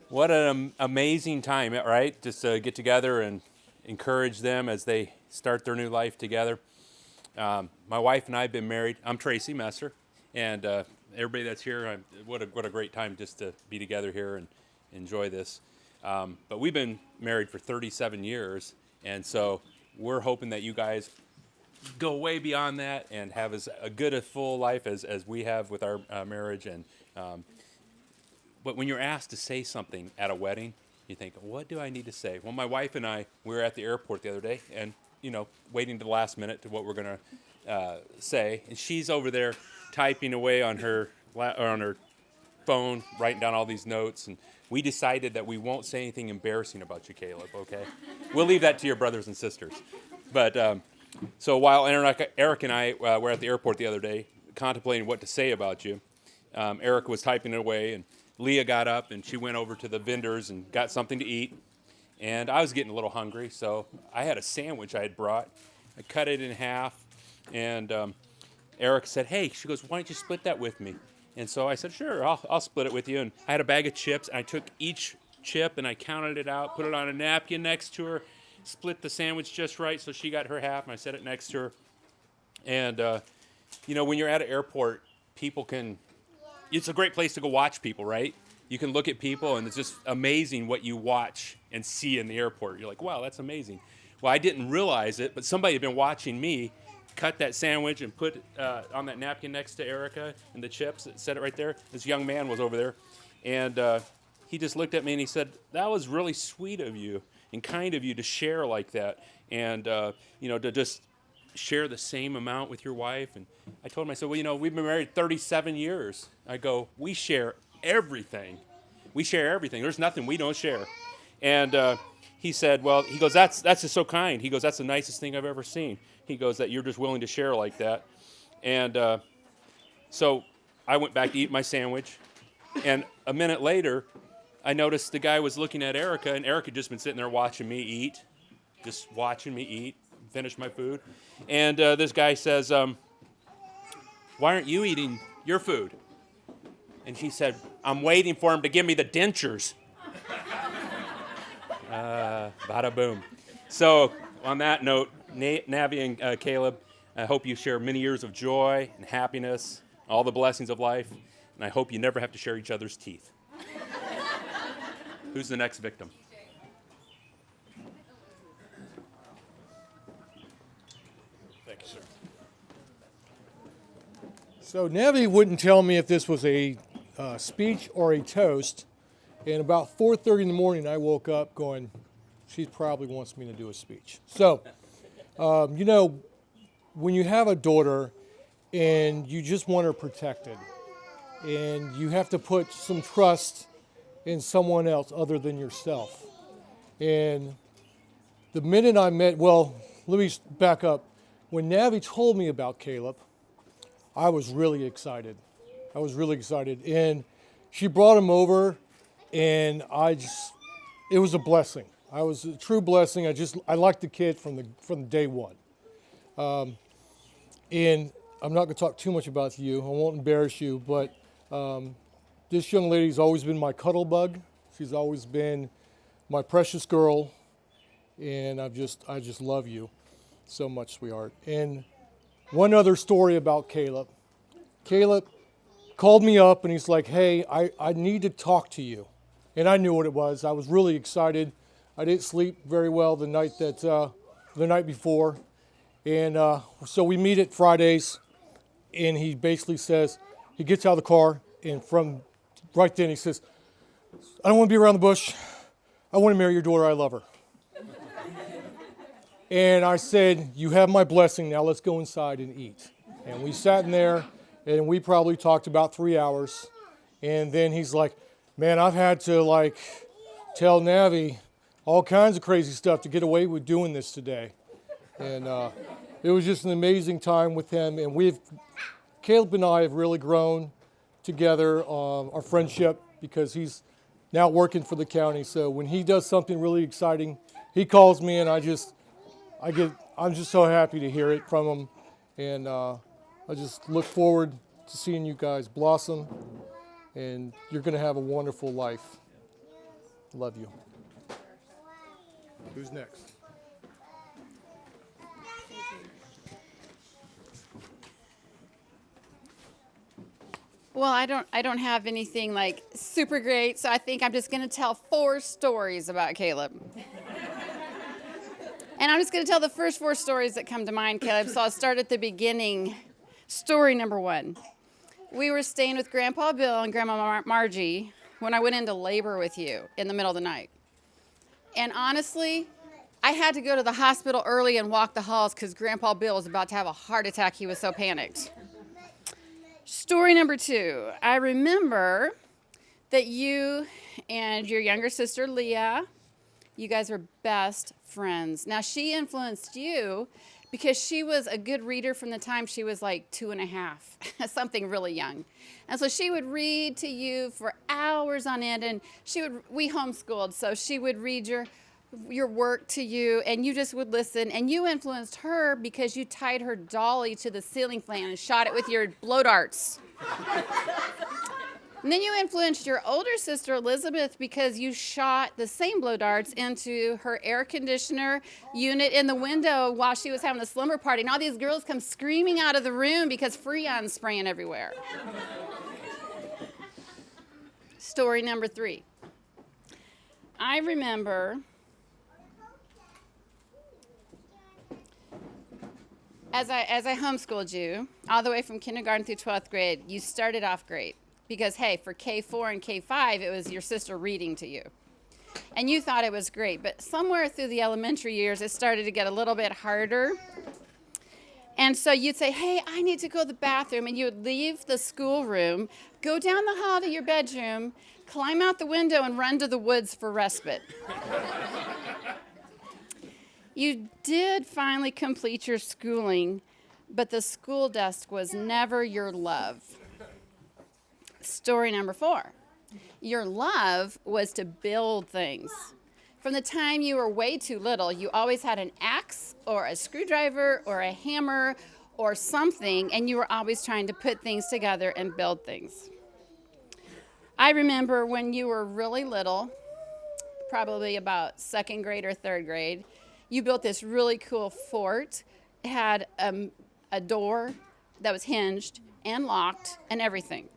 What an amazing time, right? Just to get together and encourage them as they start their new life together. My wife and I have been married. I'm Tracy Messer, and everybody that's here, what a great time just to be together here and enjoy this. But we've been married for 37 years, and so we're hoping that you guys go way beyond that and have as a good a full life as we have with our marriage. And but when you're asked to say something at a wedding, you think, what do I need to say? Well, my wife and I, we were at the airport the other day, and waiting to the last minute to what we're gonna say, and she's over there typing away on her phone, writing down all these notes, and we decided that we won't say anything embarrassing about you, Caleb. Okay, we'll leave that to your brothers and sisters. But so while Eric and I were at the airport the other day, contemplating what to say about you, Eric was typing it away, and Leah got up and she went over to the vendors and got something to eat. And I was getting a little hungry, so I had a sandwich I had brought. I cut it in half, and Eric said, "Hey," she goes, "why don't you split that with me?" And so I said, "Sure, I'll split it with you." And I had a bag of chips, and I took each chip and I counted it out, put it on a napkin next to her, split the sandwich just right so she got her half, and I set it next to her. And when you're at an airport, people can. It's a great place to go watch people, right? You can look at people, and it's just amazing what you watch and see in the airport. You're like, wow, that's amazing. Well, I didn't realize it, but somebody had been watching me cut that sandwich and put on that napkin next to Erica and the chips, set it right there. This young man was over there, and he just looked at me and he said, "That was really sweet of you and kind of you to share like that, and to just share the same amount with your wife." And I told him, I said, "Well, we've been married 37 years. I go, we share everything. We share everything. There's nothing we don't share." And he said, "Well," he goes, that's just so kind. He goes, "That's the nicest thing I've ever seen." He goes, "That you're just willing to share like that." And so I went back to eat my sandwich. And a minute later, I noticed the guy was looking at Erica, and Erica had just been sitting there watching me eat, just watching me eat, finish my food. And this guy says, "Why aren't you eating your food?" And she said, "I'm waiting for him to give me the dentures." Bada boom. So on that note, Navi and Caleb, I hope you share many years of joy and happiness, all the blessings of life, and I hope you never have to share each other's teeth. Who's the next victim? Thank you, sir. So Navi wouldn't tell me if this was a speech or a toast. And about 4:30 in the morning, I woke up going, she probably wants me to do a speech. So, when you have a daughter and you just want her protected, and you have to put some trust in someone else other than yourself. And the minute I met, well, let me back up. When Navi told me about Caleb, I was really excited. I was really excited. And she brought him over, and it was a blessing. I was a true blessing. I liked the kid from day one. And I'm not going to talk too much about you. I won't embarrass you, but this young lady's always been my cuddle bug. She's always been my precious girl, and I just love you so much, sweetheart. And one other story about Caleb. Caleb called me up and he's like, "Hey, I need to talk to you." And I knew what it was. I was really excited. I didn't sleep very well the night before. And so we meet at Fridays, and he basically says, he gets out of the car, and from right then he says, "I don't want to be around the bush. I want to marry your daughter. I love her." And I said, "You have my blessing. Now let's go inside and eat." And we sat in there, and we probably talked about 3 hours. And then he's like, "Man, I've had to tell Navi all kinds of crazy stuff to get away with doing this today." And it was just an amazing time with him. And Caleb and I have really grown together, our friendship, because he's now working for the county. So when he does something really exciting, he calls me, and I'm just so happy to hear it from him. And I just look forward to seeing you guys blossom, and you're going to have a wonderful life. Love you. Who's next? Well, I don't have anything like super great, so I think I'm just going to tell 4 stories about Caleb. And I'm just going to tell the first 4 stories that come to mind, Caleb. So I'll start at the beginning. Story number 1. We were staying with Grandpa Bill and Grandma Margie when I went into labor with you in the middle of the night. And honestly, I had to go to the hospital early and walk the halls because Grandpa Bill was about to have a heart attack. He was so panicked. Story number 2. I remember that you and your younger sister, Leah, you guys were best friends. Now, she influenced you because she was a good reader from the time she was like 2.5, something really young. And so she would read to you for hours on end, and we homeschooled, so she would read your work to you, and you just would listen. And you influenced her because you tied her dolly to the ceiling fan and shot it with your blow darts. And then you influenced your older sister, Elizabeth, because you shot the same blow darts into her air conditioner unit in the window while she was having a slumber party. And all these girls come screaming out of the room because Freon's spraying everywhere. Story number 3. I remember as I homeschooled you, all the way from kindergarten through 12th grade, you started off great. Because, hey, for K4 and K5, it was your sister reading to you. And you thought it was great. But somewhere through the elementary years, it started to get a little bit harder. And so you'd say, hey, I need to go to the bathroom. And you would leave the schoolroom, go down the hall to your bedroom, climb out the window, and run to the woods for respite. You did finally complete your schooling, but the school desk was never your love. Story number 4. Your love was to build things. From the time you were way too little, you always had an axe or a screwdriver or a hammer or something, and you were always trying to put things together and build things. I remember when you were really little, probably about 2nd grade or 3rd grade, you built this really cool fort. It had a door that was hinged and locked and everything.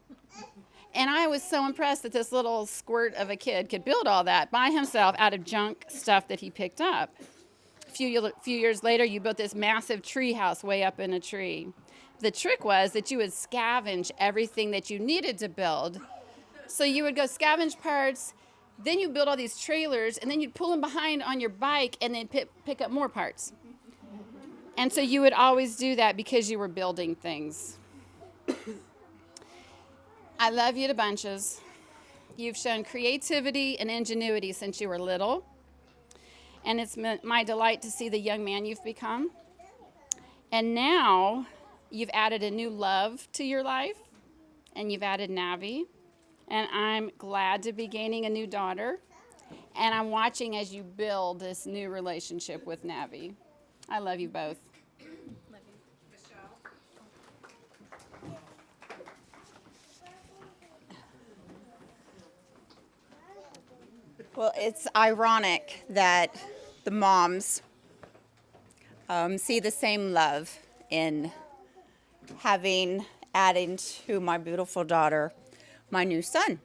And I was so impressed that this little squirt of a kid could build all that by himself out of junk stuff that he picked up. A few years later, you built this massive tree house way up in a tree. The trick was that you would scavenge everything that you needed to build. So you would go scavenge parts, then you build all these trailers, and then you'd pull them behind on your bike and then pick up more parts. And so you would always do that because you were building things. I love you to bunches. You've shown creativity and ingenuity since you were little. And it's my delight to see the young man you've become. And now you've added a new love to your life, and you've added Navi. And I'm glad to be gaining a new daughter. And I'm watching as you build this new relationship with Navi. I love you both. Love you. Michelle. Well, it's ironic that the moms see the same love in adding to my beautiful daughter my new son.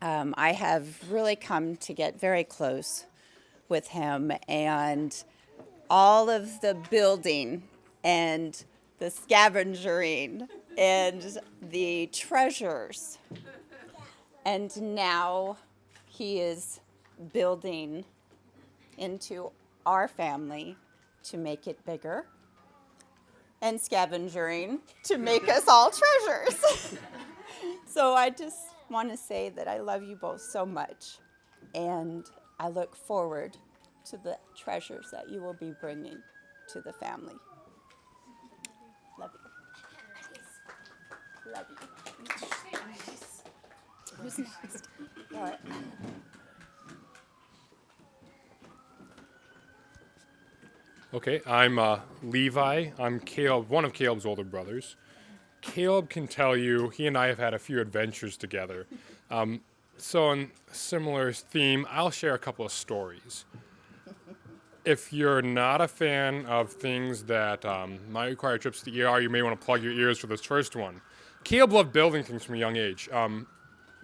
I have really come to get very close with him, and all of the building and the scavenging and the treasures. And now he is building into our family to make it bigger, and scavenging to make us all treasures. So I just want to say that I love you both so much, and I look forward to the treasures that you will be bringing to the family. Love you. Love you. Who's next? All right. Okay, I'm Levi. I'm Caleb, one of Caleb's older brothers. Caleb can tell you he and I have had a few adventures together. So in similar theme, I'll share a couple of stories. If you're not a fan of things that might require trips to the ER, you may want to plug your ears for this first one. Caleb loved building things from a young age.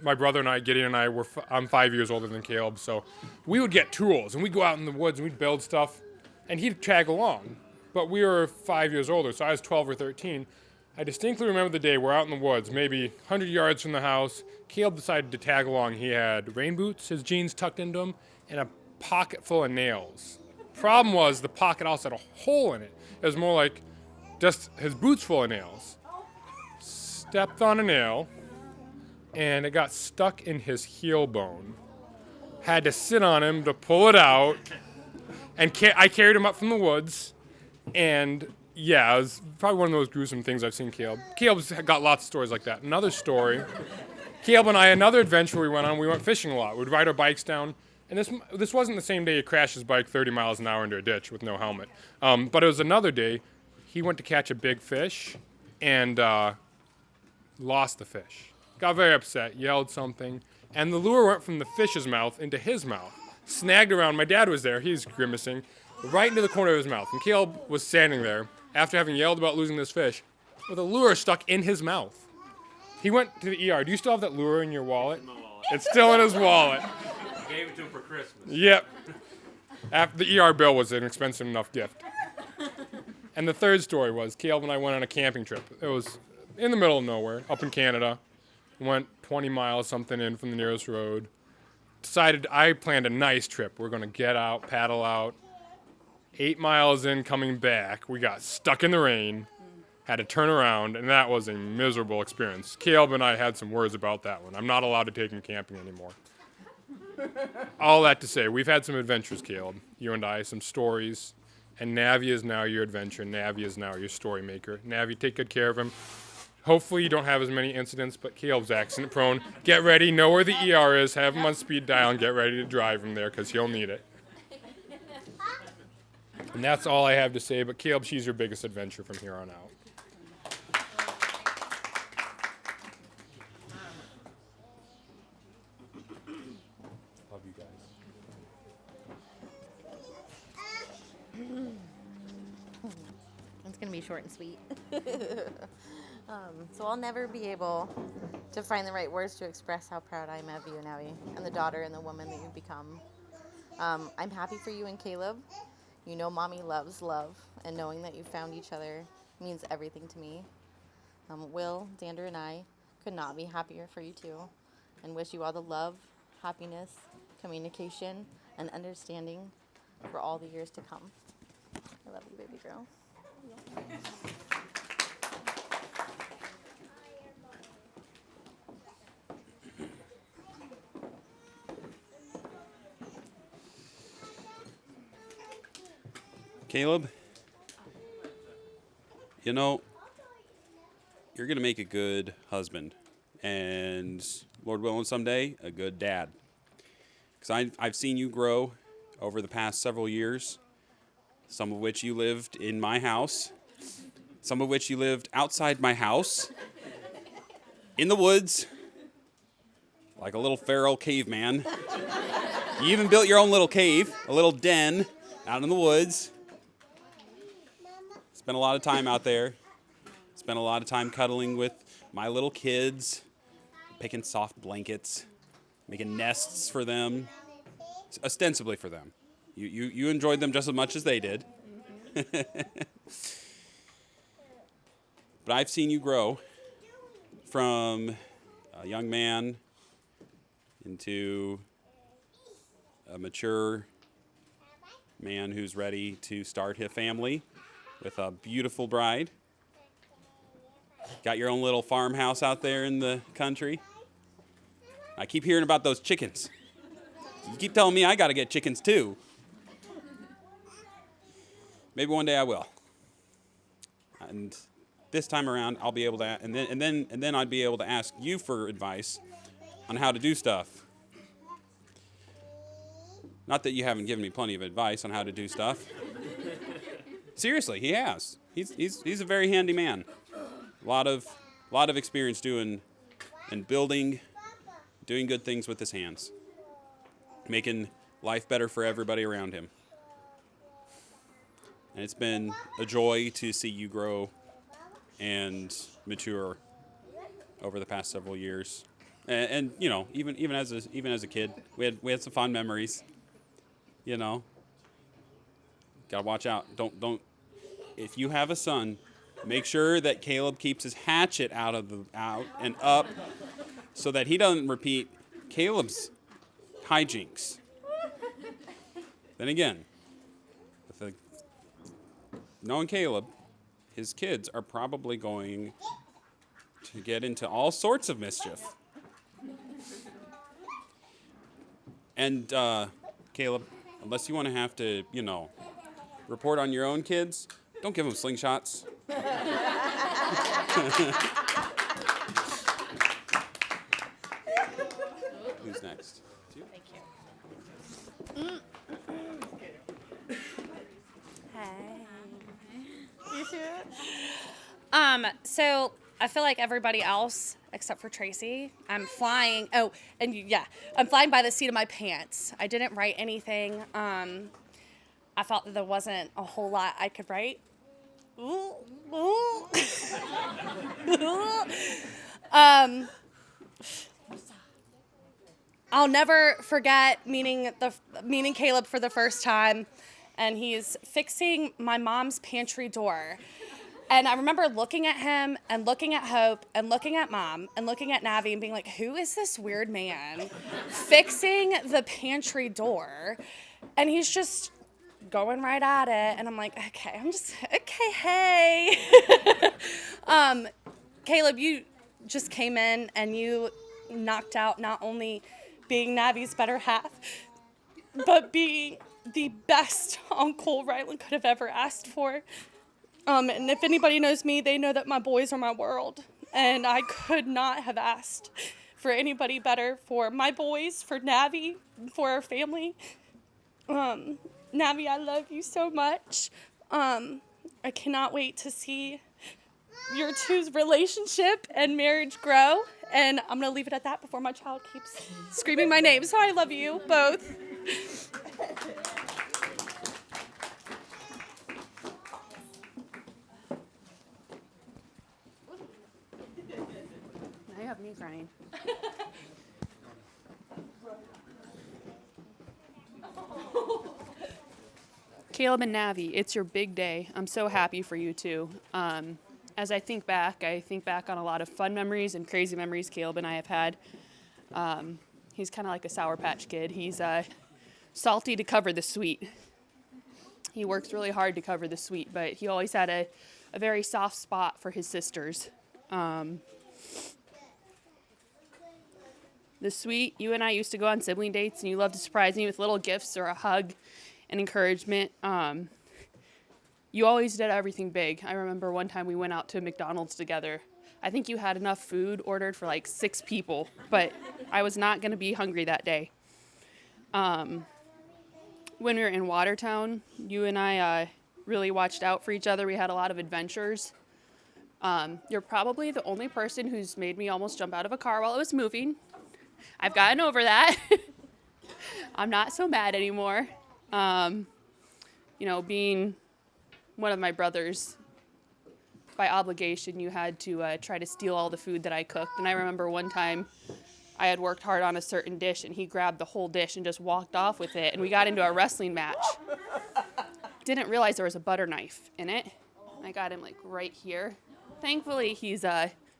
My brother and I, Gideon and I, I'm 5 years older than Caleb, so we would get tools and we'd go out in the woods and we'd build stuff, and he'd tag along. But we were 5 years older, so I was 12 or 13. I distinctly remember the day we're out in the woods, maybe 100 yards from the house. Caleb decided to tag along. He had rain boots, his jeans tucked into them, and a pocket full of nails. Problem was the pocket also had a hole in it. It was more like just his boots full of nails. Stepped on a nail, and it got stuck in his heel bone. Had to sit on him to pull it out, and I carried him up from the woods, and yeah, it was probably one of those gruesome things I've seen Caleb. Caleb's got lots of stories like that. Another story, Caleb and I, another adventure we went on, we went fishing a lot. We'd ride our bikes down, and this wasn't the same day he crashed his bike 30 miles an hour into a ditch with no helmet. But it was another day, he went to catch a big fish, and lost the fish. Got very upset, yelled something, and the lure went from the fish's mouth into his mouth. Snagged around, my dad was there, he's grimacing, right into the corner of his mouth. And Caleb was standing there, after having yelled about losing this fish, with a lure stuck in his mouth. He went to the ER. Do you still have that lure in your wallet? It's still in his wallet. Gave it to him for Christmas. Yep. After the ER bill was an expensive enough gift. And the third story was Caleb and I went on a camping trip. It was in the middle of nowhere, up in Canada. Went 20 miles something in from the nearest road. I planned a nice trip. We're going to get out, paddle out. 8 miles in, coming back, we got stuck in the rain, had to turn around, and that was a miserable experience. Caleb and I had some words about that one. I'm not allowed to take him camping anymore. All that to say, we've had some adventures, Caleb. You and I, some stories. And Navi is now your adventure. Navi is now your story maker. Navi, take good care of him. Hopefully you don't have as many incidents, but Caleb's accident prone. Get ready, know where the ER is, have him on speed dial, and get ready to drive him there because he'll need it. And that's all I have to say, but Caleb, she's your biggest adventure from here on out. Love you guys. It's going to be short and sweet. So I'll never be able to find the right words to express how proud I am of you, Navi, and the daughter and the woman that you've become. I'm happy for you and Caleb. You know Mommy loves love, and knowing that you found each other means everything to me. Will, Dander, and I could not be happier for you two, and wish you all the love, happiness, communication, and understanding for all the years to come. I love you, baby girl. Caleb, you know, you're going to make a good husband and, Lord willing, someday a good dad. Because I've seen you grow over the past several years, some of which you lived in my house, some of which you lived outside my house, in the woods, like a little feral caveman. You even built your own little cave, a little den out in the woods. Spent a lot of time out there. Spent a lot of time cuddling with my little kids, picking soft blankets, making nests for them, ostensibly for them. You enjoyed them just as much as they did. But I've seen you grow from a young man into a mature man who's ready to start his family with a beautiful bride. Got your own little farmhouse out there in the country. I keep hearing about those chickens. You keep telling me I got to get chickens too. Maybe one day I will. And this time around, I'll be able to, and then I'd be able to ask you for advice on how to do stuff. Not that you haven't given me plenty of advice on how to do stuff. Seriously, he has. He's a very handy man. A lot of experience doing and building doing good things with his hands, making life better for everybody around him. And it's been a joy to see you grow and mature over the past several years. And you know, even as a kid, we had some fond memories. You know, gotta watch out. Don't. If you have a son, make sure that Caleb keeps his hatchet out and up, so that he doesn't repeat Caleb's hijinks. Then again, knowing Caleb, his kids are probably going to get into all sorts of mischief. And Caleb, unless you want to have to, you know, report on your own kids, don't give them slingshots. Who's next? Thank you. So I feel like everybody else, except for Tracy, I'm flying. Oh, and yeah, I'm flying by the seat of my pants. I didn't write anything. I felt that there wasn't a whole lot I could write. Ooh, ooh. I'll never forget meeting Caleb for the first time, and he's fixing my mom's pantry door. And I remember looking at him and looking at Hope and looking at Mom and looking at Navi and being like, who is this weird man fixing the pantry door? And he's just going right at it. And I'm like, okay, hey. Caleb, you just came in and you knocked out not only being Navi's better half, but being the best uncle Rylan could have ever asked for. And if anybody knows me, they know that my boys are my world. And I could not have asked for anybody better for my boys, for Navi, for our family. Navi, I love you so much. I cannot wait to see your two's relationship and marriage grow. And I'm going to leave it at that before my child keeps screaming my name. So I love you both. I have me crying. Caleb and Navi, it's your big day. I'm so happy for you two. As I think back on a lot of fun memories and crazy memories Caleb and I have had. He's kind of like a Sour Patch Kid. He's salty to cover the sweet. He works really hard to cover the sweet, but he always had a very soft spot for his sisters. The sweet, you and I used to go on sibling dates, and you loved to surprise me with little gifts or a hug and encouragement. You always did everything big. I remember one time we went out to McDonald's together. I think you had enough food ordered for like 6 people, but I was not going to be hungry that day. When we were in Watertown, you and I really watched out for each other. We had a lot of adventures. You're probably the only person who's made me almost jump out of a car while I was moving. I've gotten over that. I'm not so mad anymore. Being one of my brothers, by obligation, you had to try to steal all the food that I cooked. And I remember one time I had worked hard on a certain dish, and he grabbed the whole dish and just walked off with it. And we got into a wrestling match. Didn't realize there was a butter knife in it. I got him like right here. Thankfully, he's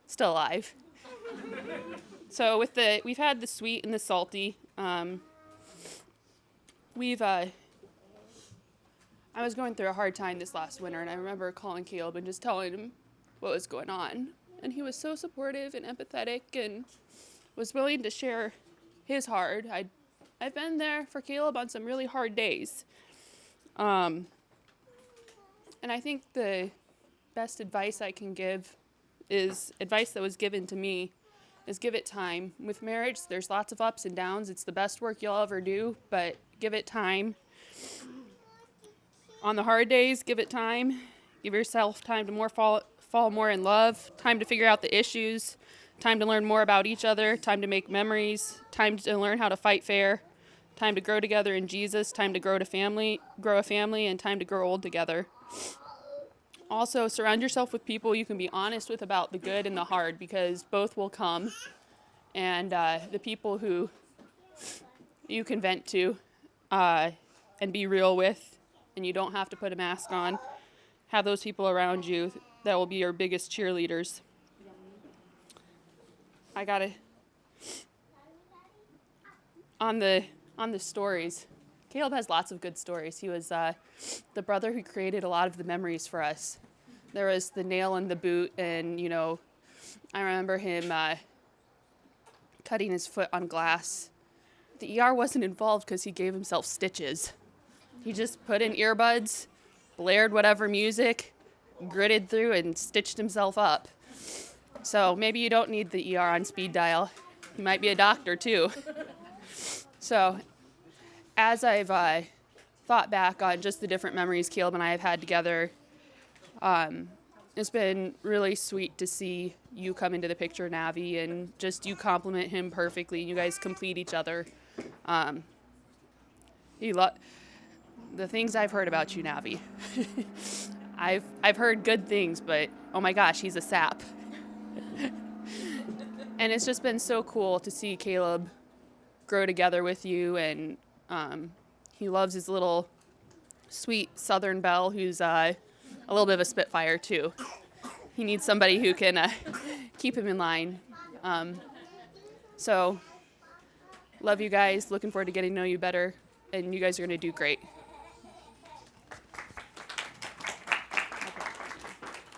still alive. So we've had the sweet and the salty. I was going through a hard time this last winter, and I remember calling Caleb and just telling him what was going on. And he was so supportive and empathetic and was willing to share his heart. I've been there for Caleb on some really hard days. And I think the best advice I can give is advice that was given to me, is give it time. With marriage, there's lots of ups and downs. It's the best work you'll ever do, but give it time. On the hard days, give it time. Give yourself time to fall more in love, time to figure out the issues, Time to learn more about each other, time to make memories, time to learn how to fight fair, time to grow together in Jesus, time to grow a family, and time to grow old together. Also, surround yourself with people you can be honest with about the good and the hard, because both will come. And the people who you can vent to and be real with, and you don't have to put a mask on, have those people around you that will be your biggest cheerleaders. On the stories, Caleb has lots of good stories. He was the brother who created a lot of the memories for us. There was the nail in the boot, and I remember him cutting his foot on glass. The ER wasn't involved because he gave himself stitches. He just put in earbuds, blared whatever music, gritted through, and stitched himself up. So maybe you don't need the ER on speed dial. You might be a doctor too. So as I've thought back on just the different memories Caleb and I have had together, it's been really sweet to see you come into the picture, Navi, and just you compliment him perfectly. You guys complete each other. The things I've heard about you, Navi. I've heard good things, but oh my gosh, he's a sap. And it's just been so cool to see Caleb grow together with you, and he loves his little sweet Southern belle who's a little bit of a spitfire too. He needs somebody who can keep him in line. So love you guys, looking forward to getting to know you better, and you guys are going to do great.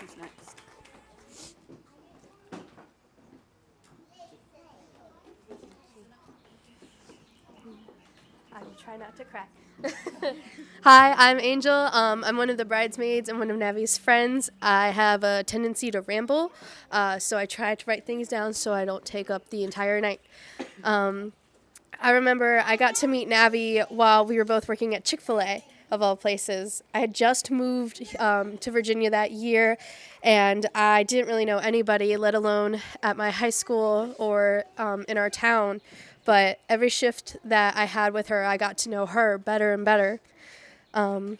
Who's next? I will try not to cry. Hi, I'm Angel. I'm one of the bridesmaids and one of Navi's friends. I have a tendency to ramble, so I try to write things down so I don't take up the entire night. I remember I got to meet Navi while we were both working at Chick-fil-A, of all places. I had just moved to Virginia that year, and I didn't really know anybody, let alone at my high school or in our town. But every shift that I had with her, I got to know her better and better. And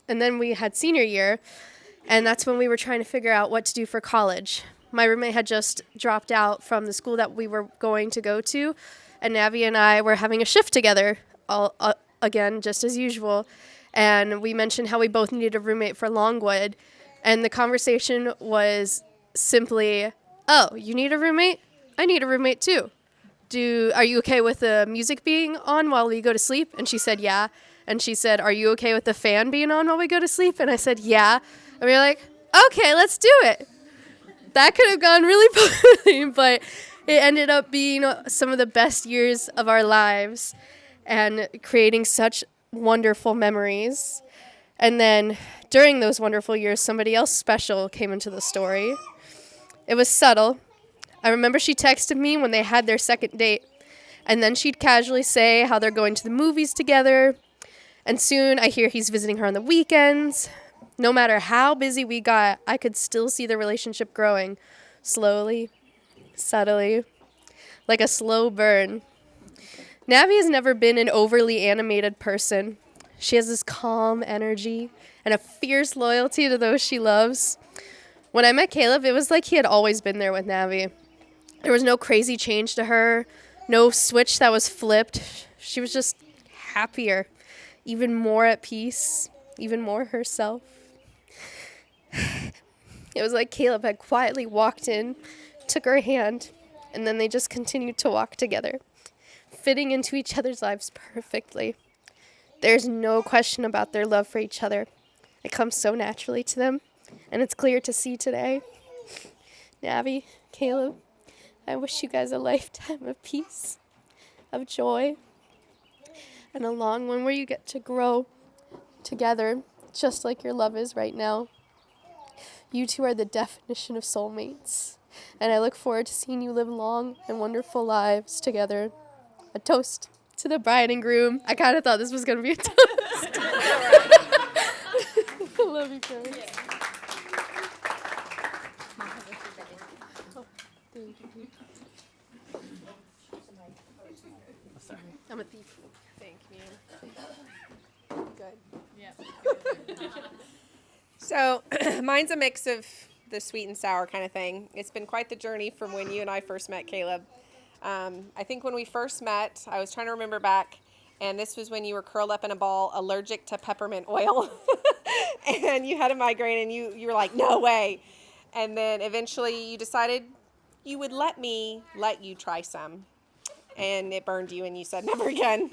then we had senior year, and that's when we were trying to figure out what to do for college. My roommate had just dropped out from the school that we were going to go to, and Navi and I were having a shift together, again, just as usual. And we mentioned how we both needed a roommate for Longwood, and the conversation was simply, "Oh, you need a roommate? I need a roommate too. Are you okay with the music being on while we go to sleep?" And she said, yeah. And she said, "Are you okay with the fan being on while we go to sleep?" And I said, yeah. And we were like, okay, let's do it. That could have gone really poorly, but it ended up being some of the best years of our lives and creating such wonderful memories. And then during those wonderful years, somebody else special came into the story. It was subtle. I remember she texted me when they had their second date, and then she'd casually say how they're going to the movies together, and soon I hear he's visiting her on the weekends. No matter how busy we got, I could still see the relationship growing, slowly, subtly, like a slow burn. Navi has never been an overly animated person. She has this calm energy and a fierce loyalty to those she loves. When I met Caleb, it was like he had always been there with Navi. There was no crazy change to her, no switch that was flipped. She was just happier, even more at peace, even more herself. It was like Caleb had quietly walked in, took her hand, and then they just continued to walk together, fitting into each other's lives perfectly. There's no question about their love for each other. It comes so naturally to them, and it's clear to see today. Navi, Caleb, I wish you guys a lifetime of peace, of joy, and a long one where you get to grow together, just like your love is right now. You two are the definition of soulmates, and I look forward to seeing you live long and wonderful lives together. A toast to the bride and groom. I kind of thought this was going to be a toast. I love you guys. I'm a thief. Thank you. Good. So mine's a mix of the sweet and sour kind of thing. It's been quite the journey from when you and I first met, Caleb. I think when we first met, I was trying to remember back, and this was when you were curled up in a ball, allergic to peppermint oil, and you had a migraine, and you were like, no way. And then eventually you decided you would let you try some, and it burned you, and you said never again.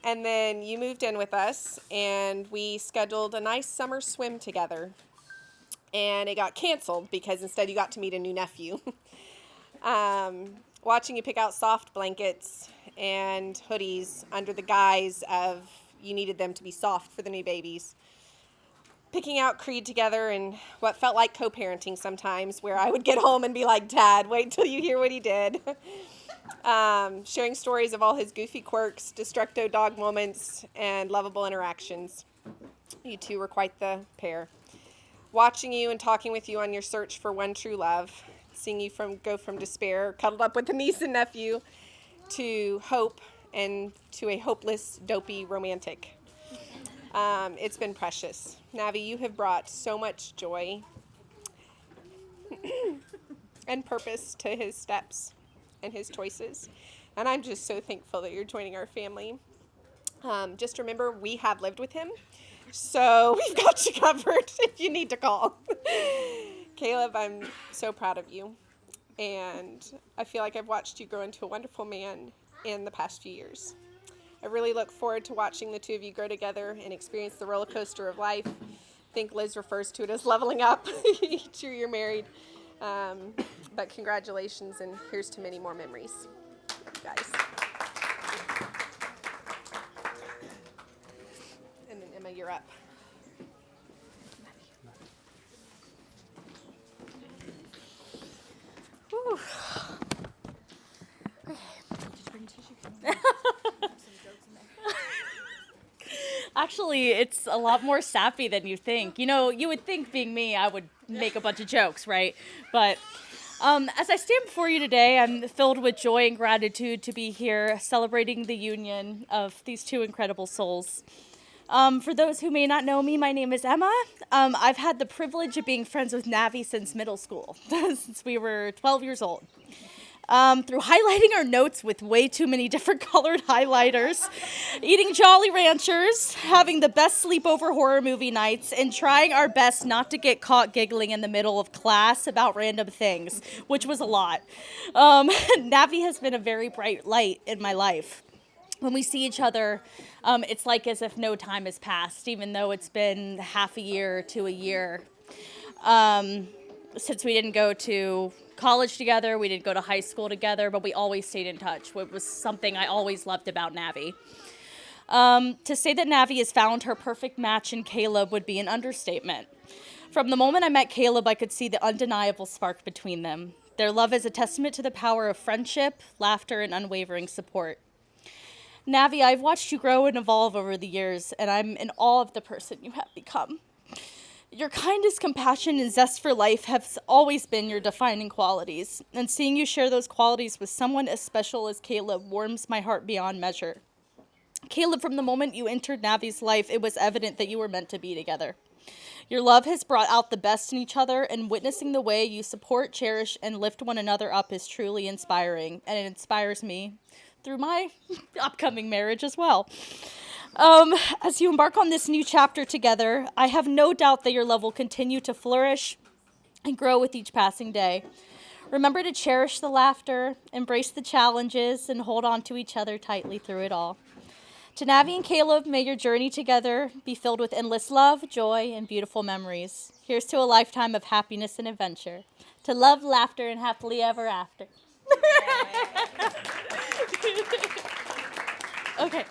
And then you moved in with us, and we scheduled a nice summer swim together. And it got canceled because instead you got to meet a new nephew. Watching you pick out soft blankets and hoodies under the guise of you needed them to be soft for the new babies. Picking out Creed together and what felt like co-parenting sometimes, where I would get home and be like, Dad, wait till you hear what he did. Sharing stories of all his goofy quirks, destructo dog moments, and lovable interactions. You two were quite the pair. Watching you and talking with you on your search for one true love, seeing you go from despair, cuddled up with a niece and nephew, to hope and to a hopeless, dopey romantic. It's been precious. Navi, you have brought so much joy and purpose to his steps and his choices. And I'm just so thankful that you're joining our family. Just remember, we have lived with him, so we've got you covered if you need to call. Caleb, I'm so proud of you. And I feel like I've watched you grow into a wonderful man in the past few years. I really look forward to watching the two of you grow together and experience the roller coaster of life. I think Liz refers to it as leveling up each year you're married. But congratulations, and here's to many more memories, guys. And then Emma, you're up. Whew. Actually, it's a lot more sappy than you think. You know, you would think, being me, I would make a bunch of jokes, right? But as I stand before you today, I'm filled with joy and gratitude to be here celebrating the union of these two incredible souls. For those who may not know me, my name is Emma. I've had the privilege of being friends with Navi since middle school, since we were 12 years old. Through highlighting our notes with way too many different colored highlighters, eating Jolly Ranchers, having the best sleepover horror movie nights, and trying our best not to get caught giggling in the middle of class about random things, which was a lot. Navi has been a very bright light in my life. When we see each other, it's like as if no time has passed, even though it's been half a year to a year. Since we didn't go to college together, we didn't go to high school together, but we always stayed in touch. It was something I always loved about Navi. To say that Navi has found her perfect match in Caleb would be an understatement. From the moment I met Caleb, I could see the undeniable spark between them. Their love is a testament to the power of friendship, laughter, and unwavering support. Navi, I've watched you grow and evolve over the years, and I'm in awe of the person you have become. Your kindness, compassion, and zest for life have always been your defining qualities, and seeing you share those qualities with someone as special as Caleb warms my heart beyond measure. Caleb, from the moment you entered Navi's life, it was evident that you were meant to be together. Your love has brought out the best in each other, and witnessing the way you support, cherish, and lift one another up is truly inspiring, and it inspires me through my upcoming marriage as well. As you embark on this new chapter together, I have no doubt that your love will continue to flourish and grow with each passing day. Remember to cherish the laughter, embrace the challenges, and hold on to each other tightly through it all. To Navi and Caleb, may your journey together be filled with endless love, joy, and beautiful memories. Here's to a lifetime of happiness and adventure. To love, laughter, and happily ever after. Okay.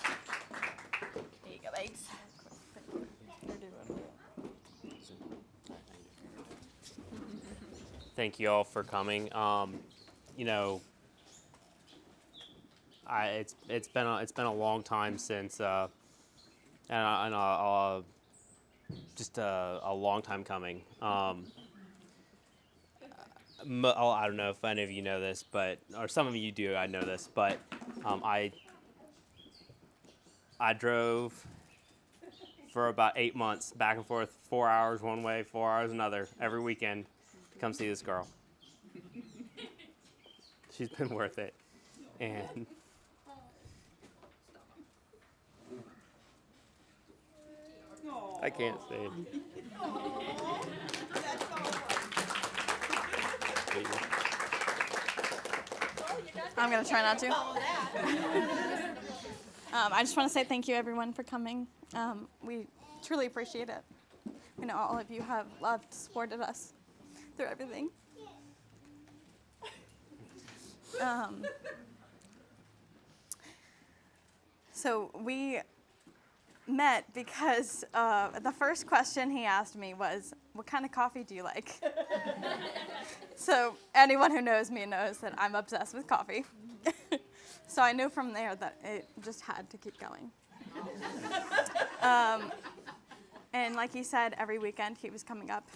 There you go, babes. Thank you all for coming. You know, it's been a long time since, just a long time coming. I don't know if any of you know this, or some of you do. I know this, but I drove for about 8 months back and forth, 4 hours one way, 4 hours another, every weekend to come see this girl. She's been worth it, and I can't say it. I'm going to try not to. I just want to say thank you, everyone, for coming. We truly appreciate it. We know all of you have loved, supported us through everything. So we met because the first question he asked me was, what kind of coffee do you like? So anyone who knows me knows that I'm obsessed with coffee. So I knew from there that it just had to keep going. And like he said, every weekend he was coming up.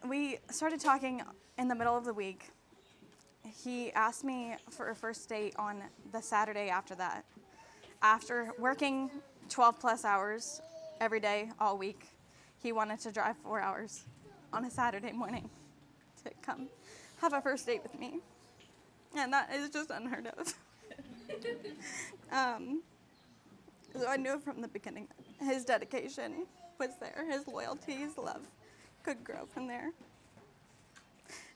We started talking in the middle of the week. He asked me for a first date on the Saturday after that. After working 12 plus hours every day, all week, he wanted to drive 4 hours on a Saturday morning to come have a first date with me. And that is just unheard of. So I knew from the beginning his dedication was there, his loyalty, his love could grow from there.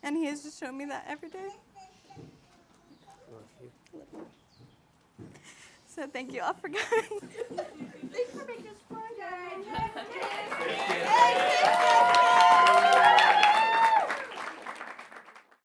And he has just shown me that every day. So thank you all for coming. Thanks for making us fun, guys.